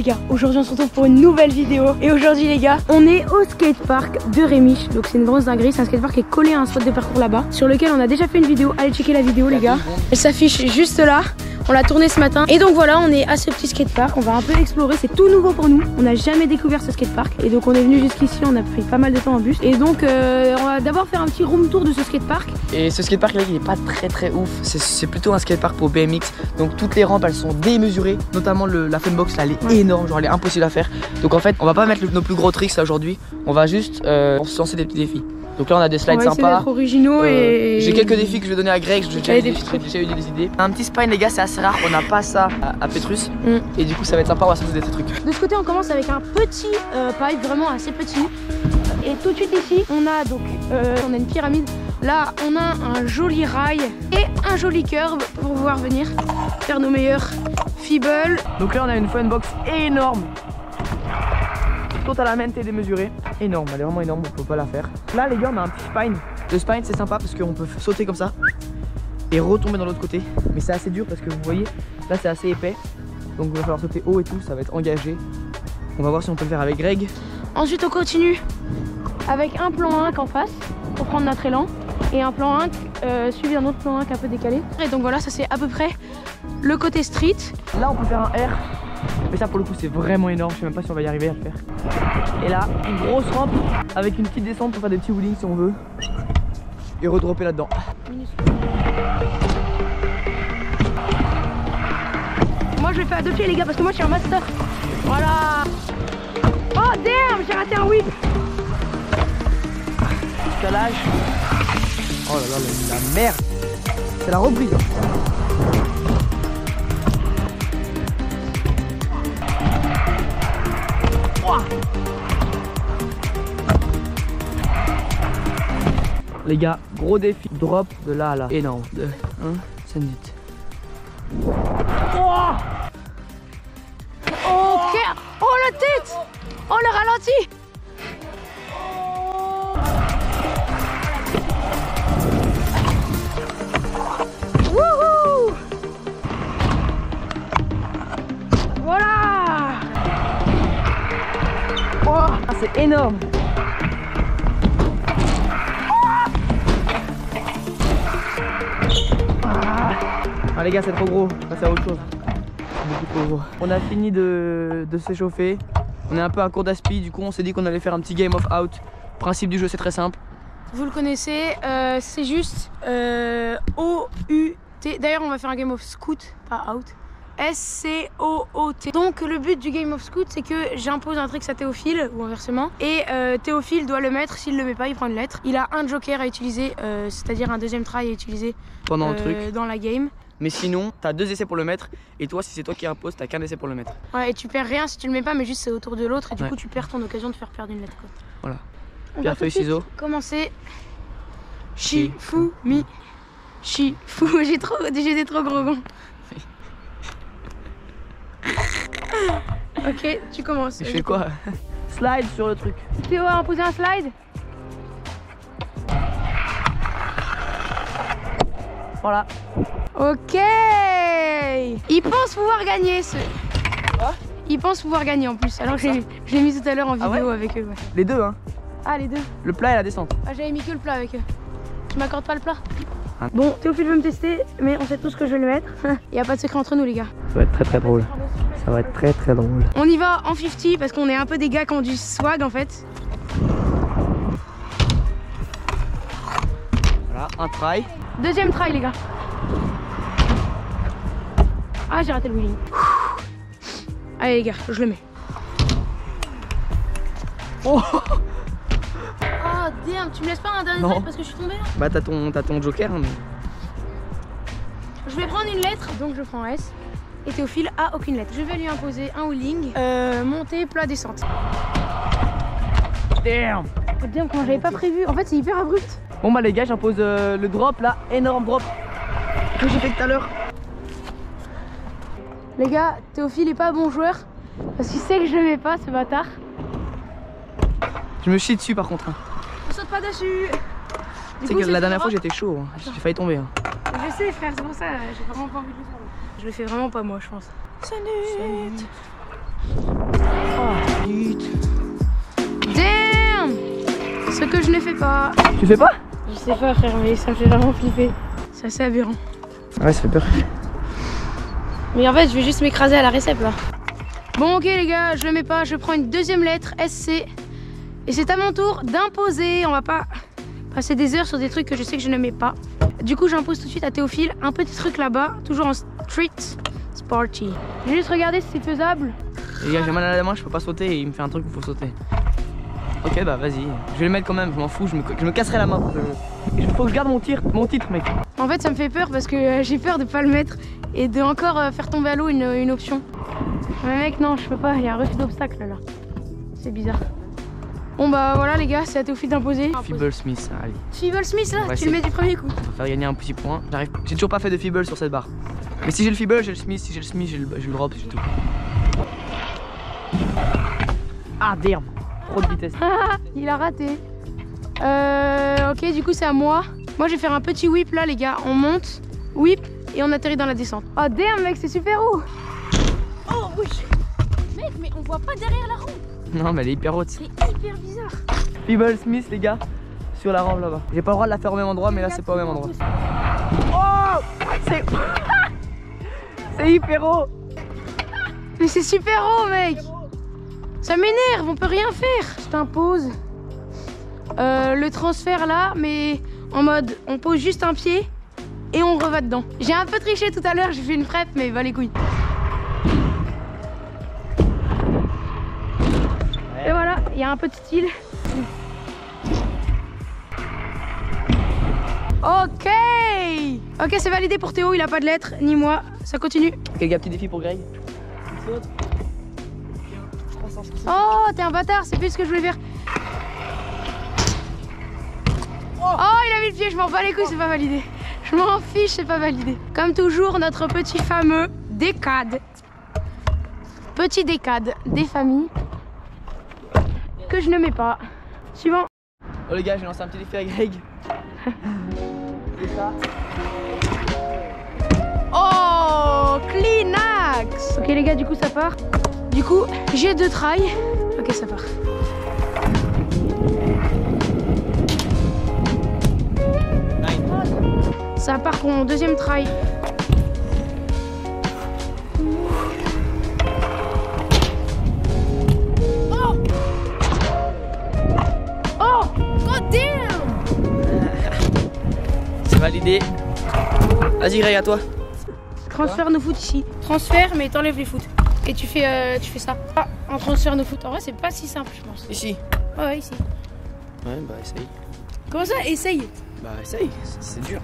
gars, aujourd'hui on se retrouve pour une nouvelle vidéo. Et aujourd'hui les gars, on est au skatepark de Rémiche. Donc c'est une grosse dinguerie, c'est un skatepark qui est collé à un spot de parcours là-bas, sur lequel on a déjà fait une vidéo. Allez checker la vidéo les gars, elle s'affiche juste là. On l'a tourné ce matin. Et donc voilà, on est à ce petit skatepark. On va un peu explorer, c'est tout nouveau pour nous. On n'a jamais découvert ce skatepark. Et donc on est venu jusqu'ici, on a pris pas mal de temps en bus. Et donc on va d'abord faire un petit room tour de ce skatepark. Et ce skatepark là, il est pas très ouf. C'est plutôt un skatepark pour BMX. Donc toutes les rampes elles sont démesurées. Notamment la funbox là, elle est énorme, genre elle est impossible à faire. Donc en fait on va pas mettre nos plus gros tricks là aujourd'hui. On va juste se lancer des petits défis. Donc là on a des slides sympas, originaux et j'ai quelques défis que je vais donner à Greg, j'ai déjà eu des idées. Un petit spine les gars, c'est assez rare, on n'a pas ça à Petrus. Et du coup ça va être sympa, on va se poser des trucs. De ce côté on commence avec un petit pipe, vraiment assez petit. Et tout de suite ici on a donc on a une pyramide. Là on a un joli rail et un joli curve pour pouvoir venir faire nos meilleurs feeble. Donc là on a une funbox énorme. Total et démesurée, énorme, elle est vraiment énorme, on peut pas la faire. Là les gars on a un petit spine. Le spine c'est sympa parce qu'on peut sauter comme ça et retomber dans l'autre côté. Mais c'est assez dur parce que vous voyez, là c'est assez épais. Donc il va falloir sauter haut et tout, ça va être engagé. On va voir si on peut le faire avec Greg. Ensuite on continue avec un plan 1 en face pour prendre notre élan. Et un plan 1 suivi d'un autre plan 1 un peu décalé. Et donc voilà, ça c'est à peu près le côté street. Là on peut faire un R. Mais ça pour le coup c'est vraiment énorme, je sais même pas si on va y arriver à le faire. Et là, une grosse rampe avec une petite descente pour faire des petits wheelings si on veut. Et redropper là-dedans. Moi je vais faire à deux pieds les gars parce que moi je suis un master. Voilà. Oh damn, j'ai raté un whip. Escalage. Oh là là, la merde. C'est la reprise. Les gars, gros défi, drop de là à là, énorme, de 1, 5 minutes. Oh, ok, oh la tête, oh le ralenti. Wouhou. Voilà. Oh, c'est énorme. Ah les gars c'est trop gros, on va passer à autre chose. Beaucoup trop gros. On a fini de s'échauffer. On est un peu à court d'aspi, du coup on s'est dit qu'on allait faire un petit game of out. Le principe du jeu c'est très simple. Vous le connaissez, c'est juste O-U-T. D'ailleurs on va faire un game of scoot, pas out. S-C-O-O-T. Donc le but du game of scoot c'est que j'impose un trick à Théophile ou inversement. Et Théophile doit le mettre, s'il le met pas il prend une lettre. Il a un joker à utiliser, c'est-à-dire un deuxième try à utiliser pendant le truc dans la game. Mais sinon, t'as 2 essais pour le mettre. Et toi, si c'est toi qui imposes, t'as qu'un essai pour le mettre. Ouais, et tu perds rien si tu le mets pas, mais juste c'est autour de l'autre. Et du coup, tu perds ton occasion de faire perdre une lettre. Quoi. Voilà. Pierre, feuille, ciseaux. Commencer. Shifumi. Shifu. J'ai été trop gros gond. Ok, tu commences. Je fais quoi? Slide sur le truc. Théo a imposé un slide. Voilà. Ok. Il pense pouvoir gagner ce. Quoi? Il pense pouvoir gagner en plus. Alors que je l'ai mis tout à l'heure en vidéo avec eux. Ouais. Les deux hein. Ah les deux. Le plat et la descente. Ah j'avais mis que le plat avec eux. Tu m'accordes pas le plat? Bon, Théophile veut me tester, mais on sait tous que je vais le mettre. Il n'y a pas de secret entre nous les gars. Ça va être très drôle. Ça va être très drôle. On y va en 50 parce qu'on est un peu des gars qui ont du swag en fait. Voilà, un try. Deuxième try les gars. Ah j'ai raté le wheeling. Allez les gars, je le mets. Oh damn, tu me laisses pas un dernier try parce que je suis tombée là? Bah t'as ton joker hein, mais... Je vais prendre une lettre, donc je prends S. Et Théophile a aucune lettre. Je vais lui imposer un wheeling, montée, plat, descente. Damn. Oh damn, comment j'avais pas prévu. En fait c'est hyper abrupt. Bon bah les gars, j'impose le drop là, énorme drop que j'ai fait tout à l'heure. Les gars, Théophile est pas bon joueur parce qu'il sait que je le mets pas ce bâtard. Je me chie dessus par contre. On saute pas dessus. Tu sais que la dernière fois j'étais chaud, hein. J'ai failli tomber. Hein. Je sais frère, c'est pour ça, j'ai vraiment pas envie de le faire. Je le fais vraiment pas moi je pense. Salut. Oh, vite. Damn! Ce que je ne fais pas. Tu fais pas? Je sais pas frère, mais ça me fait vraiment flipper. C'est assez aberrant. Ouais, ça fait peur. Mais en fait, je vais juste m'écraser à la récep là. Bon ok les gars, je le mets pas, je prends une deuxième lettre, SC. Et c'est à mon tour d'imposer. On va pas passer des heures sur des trucs que je sais que je ne mets pas. Du coup, j'impose tout de suite à Théophile un petit truc là-bas, toujours en street sporty. Je vais juste regarder si c'est faisable. Les gars, j'ai mal à la main, je peux pas sauter et il me fait un truc où il faut sauter. Ok, bah vas-y, je vais le mettre quand même, je m'en fous, je me casserai la main. Il faut que je garde mon titre, mec. En fait, ça me fait peur parce que j'ai peur de pas le mettre et de encore faire tomber à l'eau une option. Mais mec, non, je peux pas, il y a un refus d'obstacle là. C'est bizarre. Bon bah voilà les gars, c'est à Théophile d'imposer. Feeble Smith, allez. Feeble Smith là, tu le mets du premier coup. On va faire gagner un petit point. J'ai toujours pas fait de feeble sur cette barre. Mais si j'ai le feeble, j'ai le Smith, si j'ai le Smith, j'ai le drop, c'est tout. Ah damn, trop de vitesse. Il a raté. Ok, du coup c'est à moi. Moi je vais faire un petit whip là les gars. On monte, whip et on atterrit dans la descente. Oh damn mec, c'est super haut. Oh oui. Mec, mais on voit pas derrière la rampe. Non mais elle est hyper haute. C'est hyper bizarre. Feeble Smith les gars, sur la rampe là-bas. J'ai pas le droit de la faire au même endroit, mais là c'est pas au même endroit. Oh c'est... c'est hyper haut. Mais c'est super haut mec. Ça m'énerve, on peut rien faire. Je t'impose le transfert là, mais en mode on pose juste un pied et on reva dedans. J'ai un peu triché tout à l'heure, j'ai fait une prep, mais va les couilles. Et voilà, il y a un peu de style. Ok. Ok, c'est validé pour Théo, il a pas de lettres, ni moi. Ça continue. Ok les gars, petit défi pour Greg. Oh, t'es un bâtard, c'est plus ce que je voulais faire. Oh, il a mis le pied, je m'en bats les couilles, c'est pas validé. Je m'en fiche, c'est pas validé. Comme toujours, notre petit fameux décade. Petit décade des familles que je ne mets pas. Suivant. Oh les gars, j'ai lancé un petit défi à Greg. C'est ça. Oh, Kleenex. Ok les gars, du coup ça part. Du coup, j'ai 2 tries. Ok, ça part. Ça part pour mon deuxième try. Oh! Oh! God damn! C'est validé. Vas-y Greg, à toi. Transfert nos foot ici. Transfert, mais t'enlèves les foot. Et tu fais ça. Ah, en transfert nos foot. En vrai, c'est pas si simple, je pense. Ici. Ouais, ici. Ouais, bah essaye. Comment ça? Essaye. Bah essaye, c'est dur.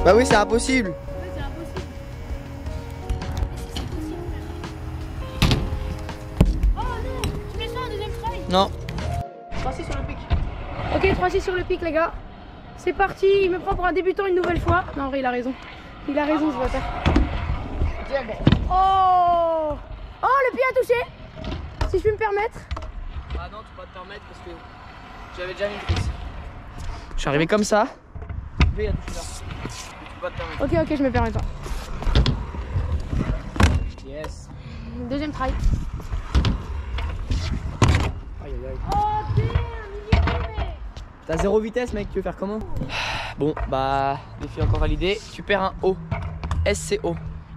Bah oui, c'est impossible. Non. 3-6 sur le pic. Ok, 3-6 sur le pic, les gars. C'est parti. Il me prend pour un débutant une nouvelle fois. Non, en vrai, il a raison. Il a raison, ce bâtard. Oh! Oh, le pied a touché. Si je puis me permettre. Ah non, tu peux pas te permettre parce que j'avais déjà mis une prise. Je suis arrivé comme ça. Le pied a touché là. Tu peux pas te permettre. Ok, je me permets pas. Yes. Deuxième try. Aïe aïe aïe. Oh, damn, il est tombé. T'as 0 vitesse mec, tu veux faire comment? Bon bah, défi encore validé. Tu perds un O. SCO.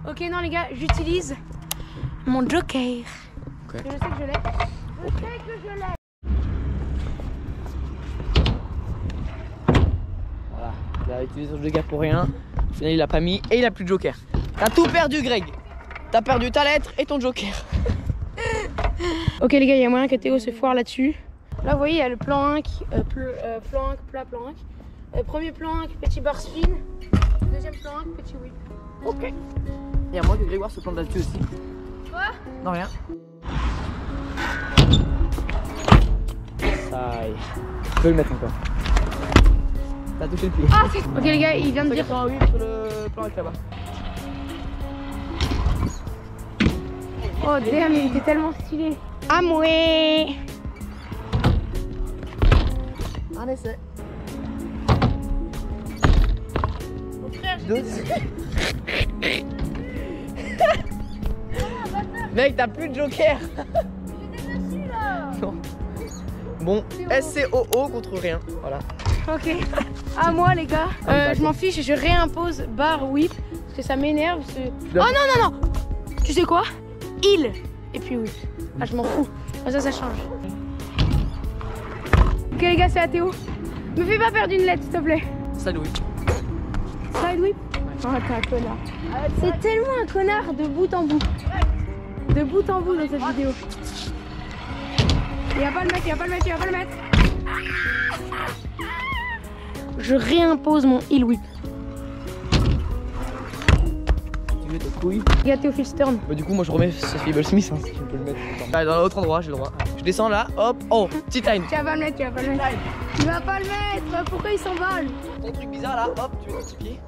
Ok, non les gars, j'utilise mon joker. Okay. Je sais que je l'ai. Je sais que je l'ai. Voilà, il a utilisé son joker pour rien. Au final il a pas mis et il a plus de joker. T'as tout perdu Greg. T'as perdu ta lettre et ton joker. Ok les gars, il y a moyen que Théo se foire là-dessus. Là vous voyez, il y a le plank, plank, plat plank. Premier plank, petit bar spin. Deuxième plank, petit whip. Ok. Et à moi que Grégoire se plante là-dessus aussi. Quoi? Non rien. Ça y est. Je peux le mettre encore. T'as touché le pied. Ah, ok les gars, il vient de dire. Un whip sur le plank là-bas. Oh damn, il était tellement stylé. Ah mouais. Un essai. Mon frère, Deux. Mec, t'as plus de joker. j'étais dessus là. Non. Bon, SCOO contre rien. Voilà. Ok. À moi les gars. Je m'en fiche et je réimpose bar whip parce que ça m'énerve. Oh non non non. Tu sais quoi? Il et puis whip. Ah je m'en fous. Ça change. Ok les gars, c'est à Théo. Me fais pas perdre une lettre s'il te plaît. Salut. Side whip. Oh t'es un connard. C'est tellement un connard de bout en bout. De bout en bout dans cette vidéo. Il va pas le mettre, il va pas le mettre, il va pas le mettre. Je réimpose mon heel whip. Tu veux ta couille? Il y a Théophile Stern. Bah du coup moi je remets ce Feeble Smith hein, si tu peux le mettre. Allez, dans l'autre endroit j'ai le droit. Je descends là, hop, oh, petite line. Tu vas pas le mettre, tu vas pas le mettre. Tu vas pas le mettre, pourquoi il s'emballe? Ton truc bizarre là, hop, tu mets ton petit pied.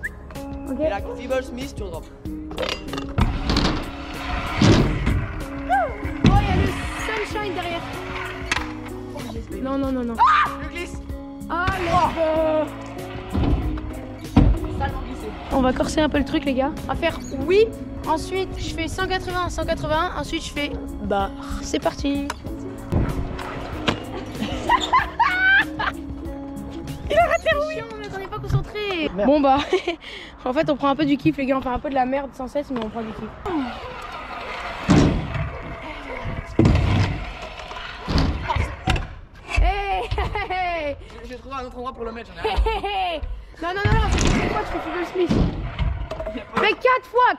Ok. Et là, Feeble Smith, tu redrops. Oh, il y a le sunshine derrière. Non, non, non, non. Je glisse. Ah, let's Salement glissé. go. On va corser un peu le truc, les gars. On va faire whip. Ensuite, je fais 180, 180. Ensuite, je fais bar. C'est parti. Il a raté le whip. On n'est pas concentré. Merde. Bon, bah, en fait, on prend un peu du kiff, les gars. On fait un peu de la merde sans cesse, mais on prend du kiff. Hey. J'ai trouvé un autre endroit pour le mettre, j'en ai Hey, hey, hey. Non, non, non, non, c'est quoi, tu fais Feeble Smith? Mais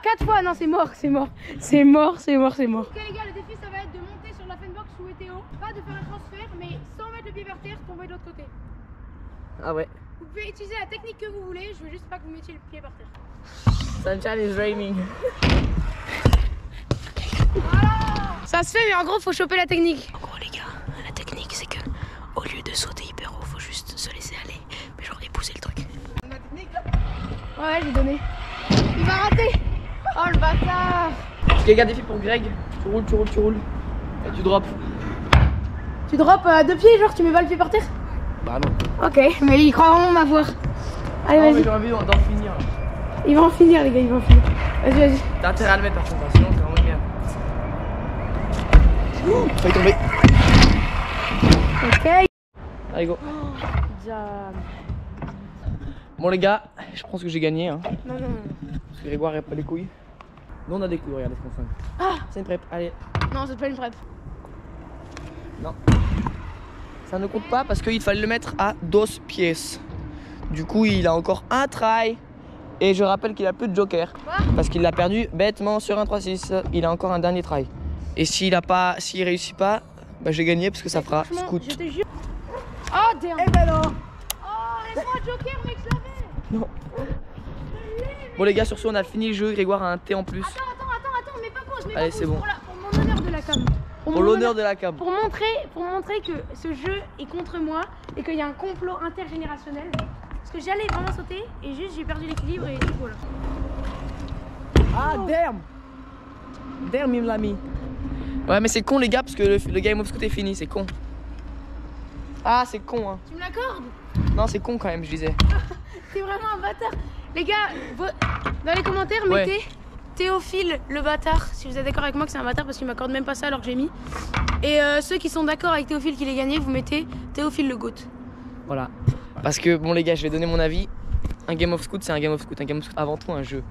4 fois, non, c'est mort, c'est mort. C'est mort, c'est mort, c'est mort. Ok, les gars, le défi, ça va être de monter sur la fanbox sous Théo. Pas de faire un transfert, mais sans mettre le pied vers terre, tomber de l'autre côté. Ah ouais. Vous pouvez utiliser la technique que vous voulez, je veux juste pas que vous mettiez le pied par terre. Sunshine is raining. Voilà. Ça se fait, mais en gros, faut choper la technique. En gros, les gars, la technique, c'est que au lieu de sauter hyper haut, faut juste se laisser aller, mais genre épouser le truc. Ma technique là. Ouais, j'ai donné. Il va rater. Oh le bâtard. Ok, regarde défi pour Greg. Tu roules, tu roules, tu roules. Et tu drops. Tu drops à 2 pieds, genre tu mets pas le pied par terre? Bah non. Ok, mais il croit vraiment m'avoir. Allez, Non, mais vas-y. j'aurais envie d'en finir. Il va en finir, les gars, il va en finir. Vas-y, vas-y. T'as intérêt à le mettre par contre, sinon c'est vraiment une merde. Ouh, failli tomber. Ok. Allez, go. Bon, les gars, je pense que j'ai gagné. Hein. Non, non, non. Parce que Grégoire n'a pas les couilles. Nous, on a des couilles, regardez ce qu'on fait. Ah. C'est une prep, allez. Non, c'est pas une prep. Non. Ça ne compte pas parce qu'il fallait le mettre à 2 pièces. Du coup, il a encore un try. Et je rappelle qu'il a plus de joker. Parce qu'il l'a perdu bêtement sur un 3-6. Il a encore un dernier try. Et s'il réussit pas, bah j'ai gagné parce que ça fera scoot. Je te jure. Oh, damn. Eh ben non. Oh, laisse-moi un joker, mec, je l'avais. Non. Bon les gars, sur ce on a fini le jeu. Grégoire a un thé en plus. Attends, mets pas pause, mets Allez, pas c'est pause. bon. Pour mon honneur de la cam. Pour l'honneur de la cam. Pour montrer que ce jeu est contre moi et qu'il y a un complot intergénérationnel. Parce que j'allais vraiment sauter et juste j'ai perdu l'équilibre et voilà. Ah damn. Damn, il me l'a mis. Ouais mais c'est con les gars parce que le game of scoot est fini, c'est con. Ah c'est con hein. Tu me l'accordes? Non c'est con quand même je disais. T'es vraiment un bâtard. Les gars, dans les commentaires Ouais. mettez Théophile le bâtard. Si vous êtes d'accord avec moi que c'est un bâtard parce qu'il m'accorde même pas ça alors que j'ai mis. Et ceux qui sont d'accord avec Théophile qu'il ait gagné, vous mettez Théophile le GOAT. Voilà. Parce que bon les gars je vais donner mon avis. Un game of scoot c'est un game of scoot. Un game of scoot avant tout un jeu.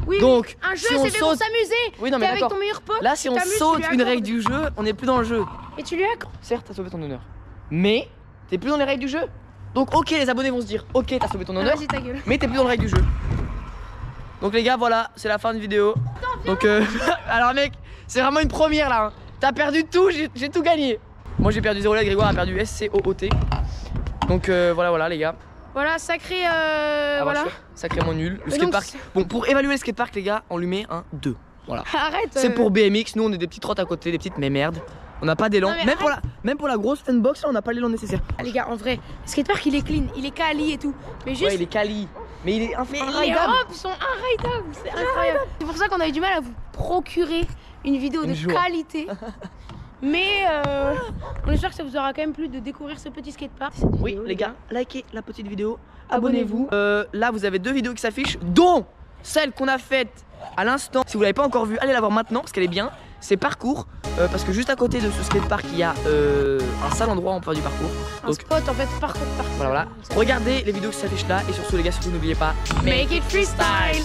Oui, Donc, un jeu si on c'est fait pour saute- s'amuser. Oui non T'es mais avec d'accord. ton meilleur pote. Là si on tu t'amuses, tu saute lui une accordes. règle du jeu, on n'est plus dans le jeu. Et tu lui accordes. Certes t'as sauvé ton honneur. Mais t'es plus dans les règles du jeu. Donc ok les abonnés vont se dire ok t'as sauvé ton honneur. Vas-y ta gueule. Mais t'es plus dans les règles du jeu. Donc les gars voilà c'est la fin de vidéo. Donc alors mec c'est vraiment une première là hein. T'as perdu tout, j'ai tout gagné. Moi j'ai perdu 0 là, Grégoire a perdu SCOOT. Donc voilà les gars. Voilà, sacré voilà. Sacrément nul. Le Et donc, skatepark. Bon pour évaluer le skatepark les gars on lui met un 2. Voilà. Arrête. C'est pour BMX, nous on est des petites trottes à côté, des petites mais merde. On n'a pas d'élan. Non, mais Même pour la grosse funbox là on n'a pas l'élan nécessaire. Ah, les gars, en vrai, le skatepark il est clean, il est quali et tout. Mais juste. Ouais il est quali. Mais il est Mais les inraidable. robes sont inraidables, c'est incroyable. C'est pour ça qu'on a eu du mal à vous procurer une vidéo de qualité. Mais on espère que ça vous aura quand même plu de découvrir ce petit skatepark. Oui les gars, likez la petite vidéo, abonnez-vous. Là vous avez 2 vidéos qui s'affichent, dont celle qu'on a faite à l'instant. Si vous l'avez pas encore vue, allez la voir maintenant parce qu'elle est bien. C'est parcours, parce que juste à côté de ce skatepark il y a un sale endroit où on peut faire du parcours. Un spot en fait, parcours. Voilà. Regardez les vidéos qui s'affichent là et surtout les gars, surtout n'oubliez pas, make it freestyle.